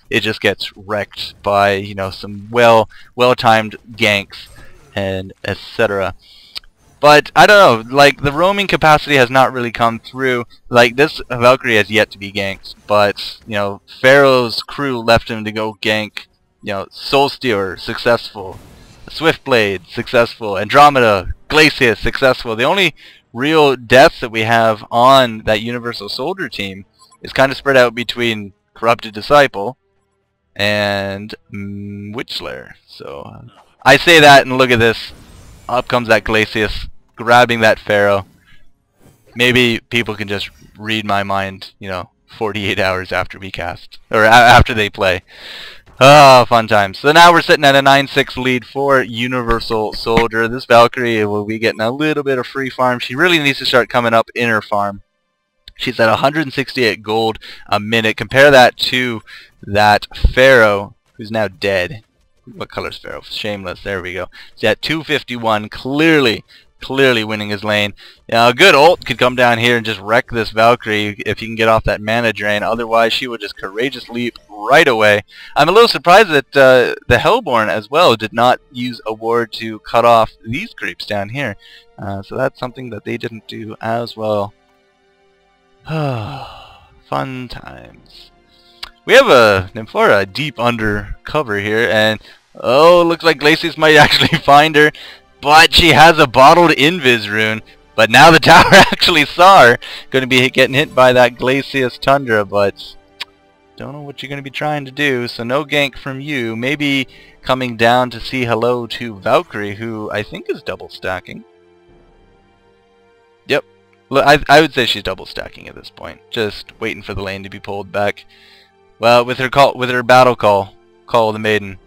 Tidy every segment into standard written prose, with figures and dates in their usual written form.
it just gets wrecked by, you know, some well-timed ganks and etc. But I don't know, like the roaming capacity has not really come through. Like this Valkyrie has yet to be ganked, but you know, Pharaoh's crew left him to go gank, you know, Soulstealer, successful. Swiftblade, successful. Andromeda, Glacius, successful. The only real deaths that we have on that Universal Soldier team is kind of spread out between Corrupted Disciple and Witchslayer. So I say that and look at this. Up comes that Glacius, grabbing that Pharaoh. Maybe people can just read my mind, you know, 48 hours after we cast, or after they play. Oh, fun times. So now we're sitting at a 9-6 lead for Universal Soldier. This Valkyrie will be getting a little bit of free farm. She really needs to start coming up in her farm. She's at 168 gold a minute. Compare that to that Pharaoh, who's now dead. What color's Pharaoh? Shameless. There we go. He's at 251. Clearly winning his lane. Now, a good ult could come down here and just wreck this Valkyrie if he can get off that mana drain. Otherwise, she would just Courageous Leap right away. I'm a little surprised that the Hellborn as well did not use a ward to cut off these creeps down here. So that's something that they didn't do as well. Fun times. We have a Nymphora deep under cover here, and oh, looks like Glacius might actually find her. But she has a bottled Invis rune. But now the tower actually saw her. Going to be getting hit by that Glacius Tundra, but don't know what you're going to be trying to do. So no gank from you. Maybe coming down to say hello to Valkyrie, who I think is double stacking. Yep. I would say she's double stacking at this point. Just waiting for the lane to be pulled back. Well, with her battle call of the Maiden,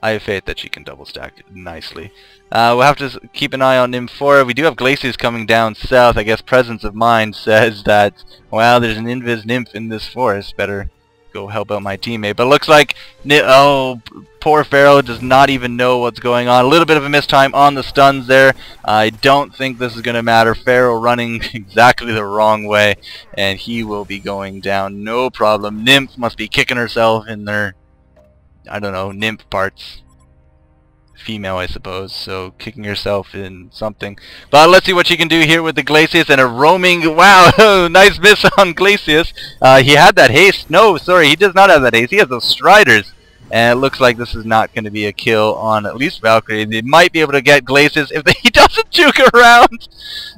I have faith that she can double stack nicely. We'll have to keep an eye on Nymphora. We do have Glacius coming down south. I guess Presence of Mind says that, well, there's an Invis Nymph in this forest. Better go help out my teammate. But it looks like, oh, poor Pharaoh does not even know what's going on. A little bit of a mistime on the stuns there. I don't think this is going to matter. Pharaoh running exactly the wrong way, and he will be going down. No problem. Nymph must be kicking herself in their, I don't know, nymph parts. Female, I suppose, so kicking herself in something. But let's see what she can do here with the Glacius and a roaming. Wow, nice miss on Glacius. He had that haste. No, sorry, he does not have that haste. He has those Striders. And it looks like this is not going to be a kill on at least Valkyrie. They might be able to get Glacius if he doesn't juke around.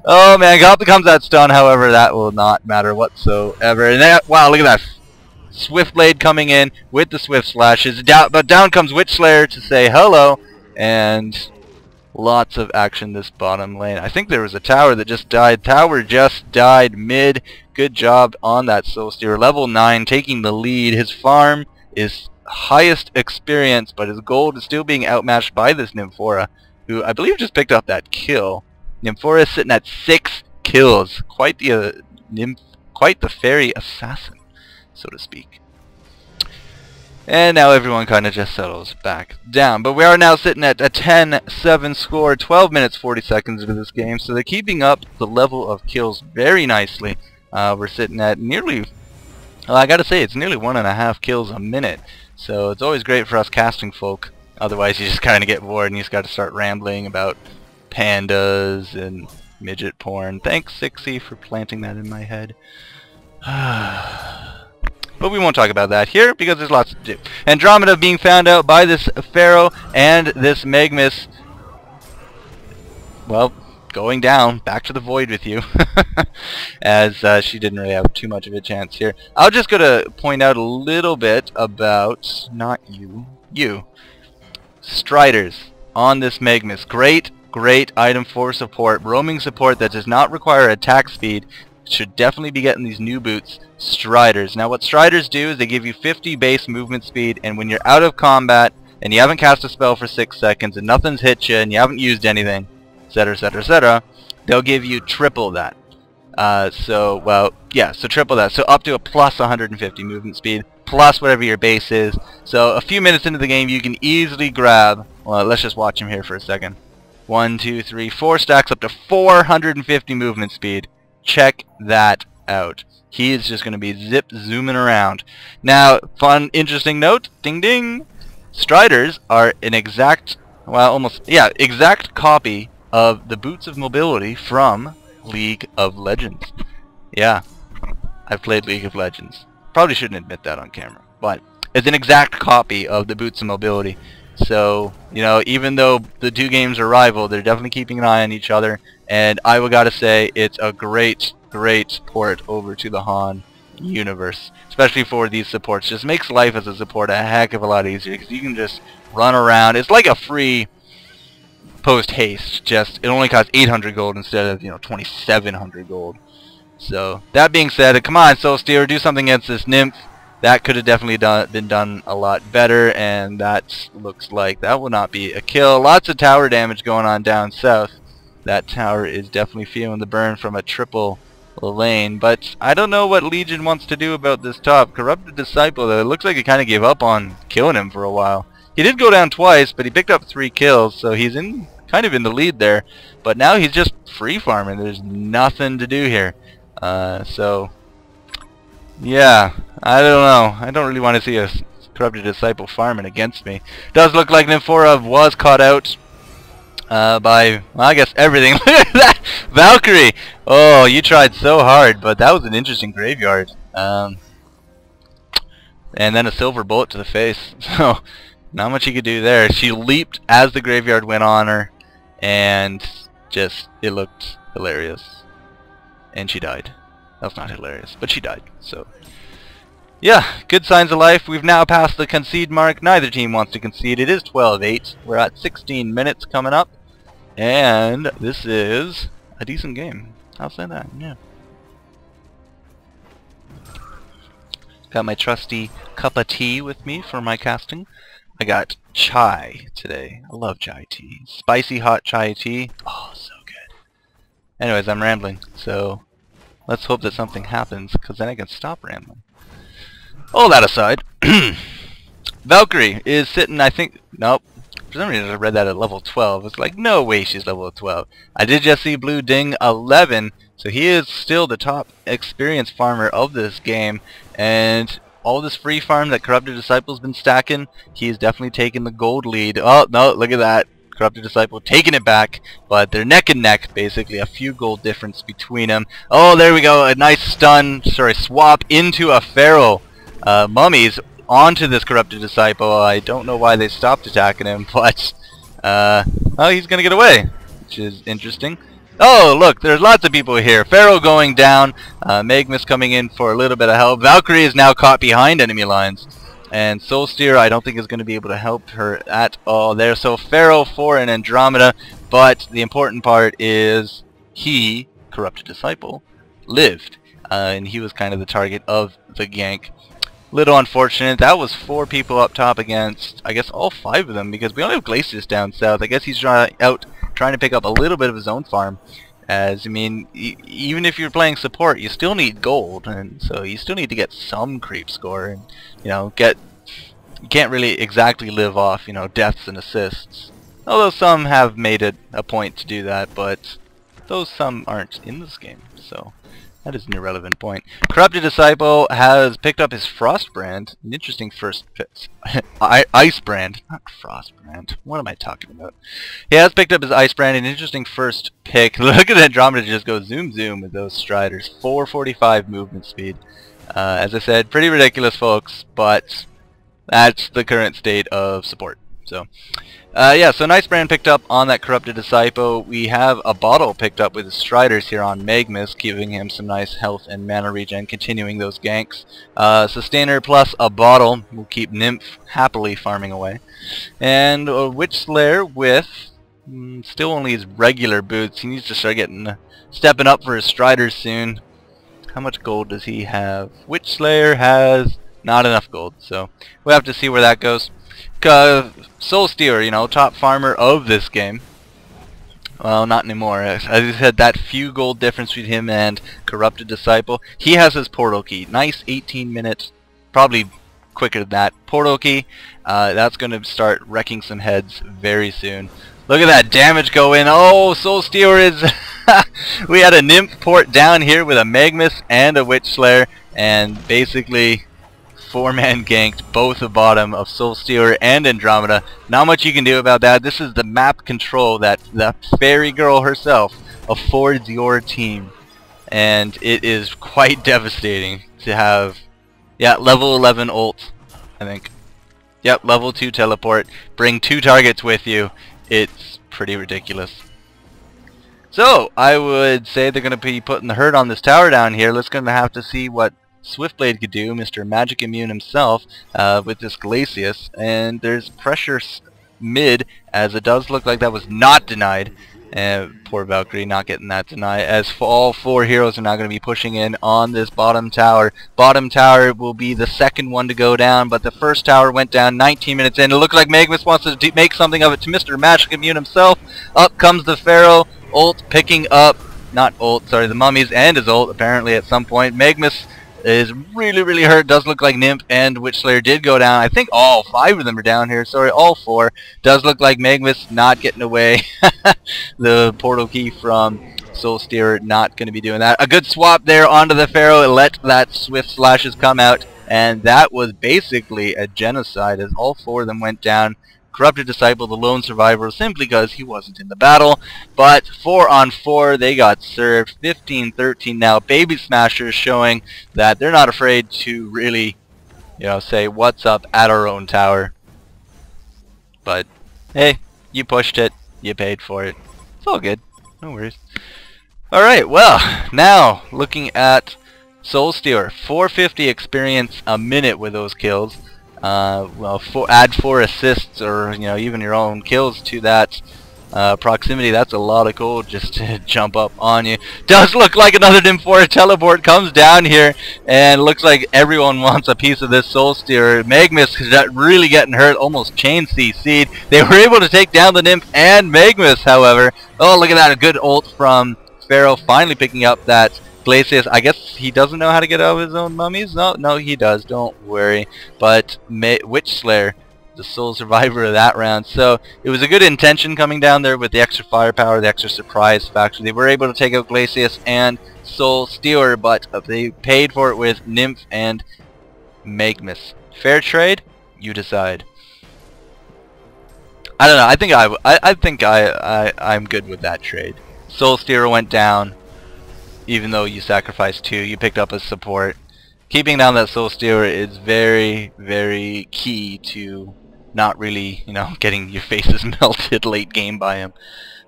Oh man, up comes that stun. However, that will not matter whatsoever. And that, wow, look at that. Swiftblade coming in with the Swift Slashes. But down comes Witchslayer to say hello. And lots of action this bottom lane. I think there was a tower that just died. Tower just died mid. Good job on that Soulstealer. Level 9 taking the lead. His farm is highest experience, but his gold is still being outmatched by this Nymphora, who I believe just picked up that kill. Nymphora is sitting at 6 kills. Quite the fairy assassin, so to speak. And now everyone kind of just settles back down. But we are now sitting at a 10-7 score, 12 minutes 40 seconds into this game. So they're keeping up the level of kills very nicely. We're sitting at nearly, well, I gotta say, it's nearly 1.5 kills a minute. So it's always great for us casting folk. Otherwise you just kind of get bored and you just got to start rambling about pandas and midget porn. Thanks, Sixie, for planting that in my head. But we won't talk about that here because there's lots to do. Andromeda being found out by this Pharaoh and this Magmus. Well, going down, back to the void with you. As she didn't really have too much of a chance here. I'll just go to point out a little bit about, not you, Striders on this Magmus. Great item for support. Roaming support that does not require attack speed. Should definitely be getting these new boots, Striders. Now what Striders do is they give you 50 base movement speed, and when you're out of combat and you haven't cast a spell for 6 seconds and nothing's hit you and you haven't used anything, etc, etc, etc, they'll give you triple that. So triple that. So up to a plus 150 movement speed, plus whatever your base is. So a few minutes into the game you can easily grab, well, let's just watch him here for a second. 1, 2, 3, 4 stacks up to 450 movement speed. Check that out. he is just going to be zooming around. Now, fun, interesting note, ding ding, Striders are an exact, well, almost, yeah, exact copy of the Boots of Mobility from League of Legends. Yeah, I've played League of Legends. Probably shouldn't admit that on camera, but it's an exact copy of the Boots of Mobility. So, you know, even though the two games are rival, they're definitely keeping an eye on each other, and I would gotta say it's a great port over to the HoN universe, especially for these supports. Just makes life as a support a heck of a lot easier, because you can just run around. It's like a free post haste, just it only costs 800 gold instead of, you know, 2700 gold. So that being said, come on, Soul Steer, do something against this nymph. That could have definitely been done a lot better, and that looks like that will not be a kill. Lots of tower damage going on down south. That tower is definitely feeling the burn from a triple lane, but I don't know what Legion wants to do about this top. Corrupted Disciple, though, it looks like he kind of gave up on killing him for a while. He did go down twice, but he picked up 3 kills, so he's kind of in the lead there. But now he's just free farming. There's nothing to do here. So yeah, I don't know. I don't really want to see a Corrupted Disciple farming against me. Does look like Nymphora was caught out by, well, I guess everything. Look at that! Valkyrie! Oh, you tried so hard, but that was an interesting graveyard. And then a silver bullet to the face. So, not much you could do there. She leaped as the graveyard went on her, and just, it looked hilarious. And she died. That's not hilarious, but she died. So, yeah, good signs of life. We've now passed the concede mark. Neither team wants to concede. It is 12-8. We're at 16 minutes coming up, and this is a decent game. I'll say that. Yeah. Got my trusty cup of tea with me for my casting. I got chai today. I love chai tea. Spicy hot chai tea. Oh, so good. Anyways, I'm rambling, so let's hope that something happens, because then I can stop rambling. All that aside, Valkyrie is sitting, I think, nope, for some reason I read that at level 12. It's like, no way she's level 12. I did just see Blue Ding 11, so he is still the top experienced farmer of this game, and all this free farm that Corrupted Disciple's been stacking, he's definitely taken the gold lead. Oh, no, look at that. Corrupted Disciple taking it back, but they're neck and neck, basically a few gold difference between them. Oh, there we go, a nice swap into a Feral Mummies onto this Corrupted Disciple. I don't know why they stopped attacking him, but oh, he's gonna get away, which is interesting. Oh, look, there's lots of people here. Feral going down, Magmus coming in for a little bit of help. Valkyrie is now caught behind enemy lines. And Soul Steer, I don't think is going to be able to help her at all there. So Pharaoh for an Andromeda, but the important part is he, Corrupted Disciple, lived. And he was kind of the target of the gank. Little unfortunate. That was 4 people up top against, I guess, all 5 of them, because we only have Glacius down south. I guess he's out trying to pick up a little bit of his own farm. As, I mean, even if you're playing support, you still need gold, and so you still need to get some creep score, and, you know, you can't really exactly live off, you know, deaths and assists. Although some have made it a point to do that, but those some aren't in this game, so that is an irrelevant point. Corrupted Disciple has picked up his Frost brand, an interesting first pick. Ice brand, not Frost brand. What am I talking about? He has picked up his Ice brand, an interesting first pick. Look at Andromeda just go zoom zoom with those Striders. 445 movement speed. As I said, pretty ridiculous, folks, but that's the current state of support. So, yeah, so nice brand picked up on that Corrupted Disciple. We have a bottle picked up with the Striders here on Magmus, giving him some nice health and mana regen, continuing those ganks. Sustainer plus a bottle will keep Nymph happily farming away. And a Witch Slayer with still only his regular boots. He needs to start stepping up for his Striders soon. How much gold does he have? Witch Slayer has not enough gold, so we'll have to see where that goes. Soul Steer, you know, top farmer of this game. Well, not anymore. As I said, that few gold difference between him and Corrupted Disciple. He has his portal key. Nice 18 minutes, probably quicker than that. Portal key, that's going to start wrecking some heads very soon. Look at that damage go in. Oh, Soul Steer is We had a Nymph port down here with a Magmus and a Witch Slayer, and basically 4-man ganked both the bottom of Soul Stealer and Andromeda. Not much you can do about that. This is the map control that the fairy girl herself affords your team, and it is quite devastating to have, yeah, level 11 ult, I think. Yep, level 2 teleport, bring 2 targets with you. It's pretty ridiculous. So, I would say they're going to be putting the hurt on this tower down here. Let's going to have to see what Swiftblade could do, Mr. Magic Immune himself, with this Glacius. And there's pressure mid, as it does look like that was not denied. Poor Valkyrie not getting that denied, as all 4 heroes are now going to be pushing in on this bottom tower. Bottom tower will be the second one to go down, but the first tower went down 19 minutes in. It looks like Magmus wants to make something of it to Mr. Magic Immune himself. Up comes the Pharaoh, ult picking up, not ult, sorry, the mummies and his ult apparently at some point. Magmus is really hurt. Does look like Nymph and Witch Slayer did go down. I think all 5 of them are down here. Sorry, all 4. Does look like Magmus not getting away. The portal key from Soul Stealer not going to be doing that. A good swap there onto the Pharaoh. It let that Swift Slashes come out, and that was basically a genocide as all 4 of them went down. Corrupted Disciple, the lone survivor, simply because he wasn't in the battle. But 4 on 4, they got served. 15-13 now. Baby Smashers showing that they're not afraid to really, say what's up at our own tower. But hey, you pushed it. You paid for it. It's all good. No worries. Alright, well, now looking at Soul Stealer. 450 experience a minute with those kills. Well, add 4 assists, or even your own kills to that proximity. That's a lot of gold just to jump up on you. Does look like another Nymph 4 teleport comes down here, and looks like everyone wants a piece of this Soul Stealer. Magmus is really getting hurt, almost chain CC'd. They were able to take down the Nymph and Magmus, however. Oh, look at that, a good ult from Pharaoh, finally picking up that Glacius. I guess he doesn't know how to get out of his own mummies. No, he does. Don't worry. But Witch Slayer, the sole survivor of that round. So it was a good intention coming down there with the extra firepower, the extra surprise factor. They were able to take out Glacius and Soul Stealer, but they paid for it with Nymph and Magmus. Fair trade? You decide. I don't know. I think I'm good with that trade. Soul Stealer went down. Even though you sacrificed 2, you picked up a support. Keeping down that Soul Stealer is very key to not really, getting your faces melted late game by him.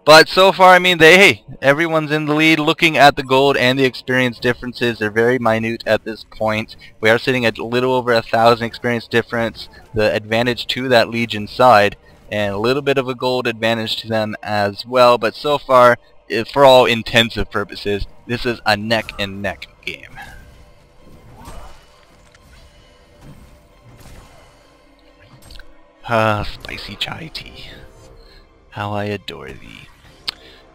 But so far, I mean, everyone's in the lead. Looking at the gold and the experience differences, they're very minute at this point. We are sitting at a little over 1,000 experience difference. The advantage to that Legion side, and a little bit of a gold advantage to them as well. But so far, for all intensive purposes, this is a neck-and-neck game. Spicy chai tea. How I adore thee.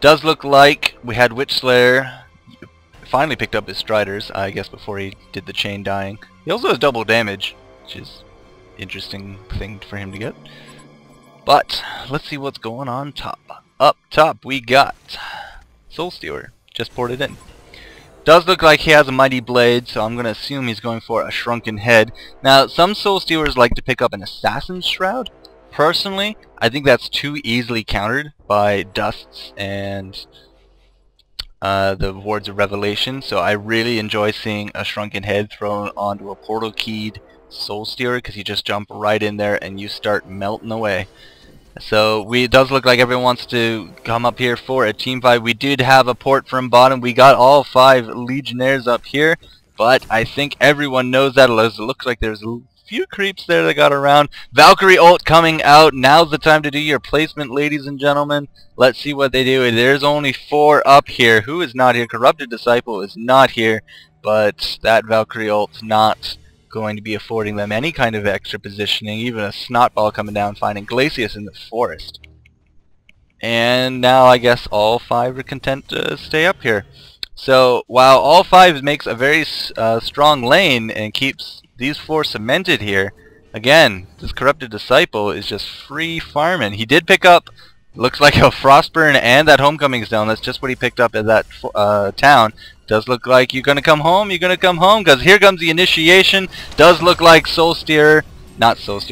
Does look like we had Witch Slayer finally picked up his Striders, I guess before he did the chain dying. He also has double damage, which is an interesting thing for him to get. But let's see what's going on top. Up top we got Soul Stealer, just ported in. Does look like he has a Mighty Blade, so I'm going to assume he's going for a Shrunken Head. Now, some Soul Stealers like to pick up an Assassin's Shroud. Personally, I think that's too easily countered by Dusts and the Wards of Revelation, so I really enjoy seeing a Shrunken Head thrown onto a Portal Keyed Soul Stealer, because you just jump right in there and you start melting away. So it does look like everyone wants to come up here for a team fight. We did have a port from bottom. We got all 5 Legionnaires up here, but I think everyone knows that. It looks like there's a few creeps there that got around. Valkyrie ult coming out. Now's the time to do your placement, ladies and gentlemen. Let's see what they do. There's only 4 up here. Who is not here? Corrupted Disciple is not here, but that Valkyrie ult's not going to be affording them any kind of extra positioning. Even a Snotball coming down, finding Glacius in the forest. And now I guess all 5 are content to stay up here. So while all 5 makes a very strong lane and keeps these 4 cemented here, again, this Corrupted Disciple is just free farming. He did pick up Looks like a Frostburn and that Homecoming Stone. That's just what he picked up at that town. Does look like you're gonna come home. You're gonna come home because here comes the initiation. Does look like Soul Steerer, not Soul Steerer.